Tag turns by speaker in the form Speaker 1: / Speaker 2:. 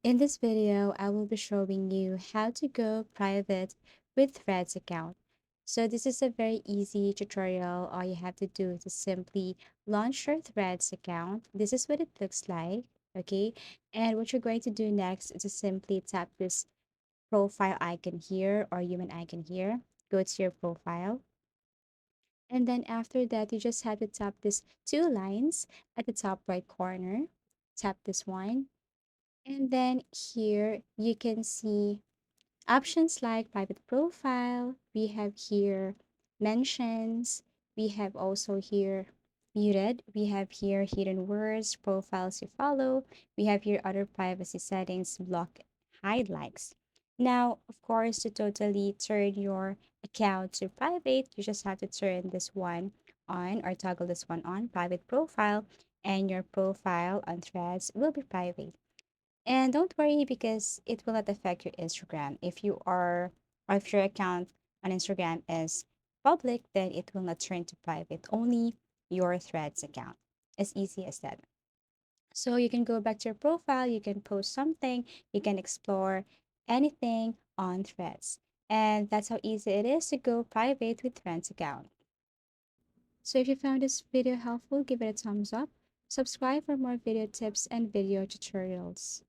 Speaker 1: In this video, I will be showing you how to go private with Threads account. So this is a very easy tutorial. All you have to do is to simply launch your Threads account. This is what it looks like, okay? And what you're going to do next is to simply tap this profile icon here or human icon here. Go to your profile. And then after that, you just have to tap these two lines at the top right corner. Tap this one. And then here you can see options like private profile. We have here mentions. We have also here muted. We have here hidden words, profiles you follow. We have here other privacy settings, block, hide likes. Now, of course, to totally turn your account to private, you just have to turn this one on or toggle this one on, private profile, and your profile on threads will be private. And don't worry because it will not affect your Instagram. Or if your account on Instagram is public, then it will not turn to private, only your Threads account. As easy as that. So you can go back to your profile, you can post something, you can explore anything on Threads. And that's how easy it is to go private with Threads account. So if you found this video helpful, give it a thumbs up. Subscribe for more video tips and video tutorials.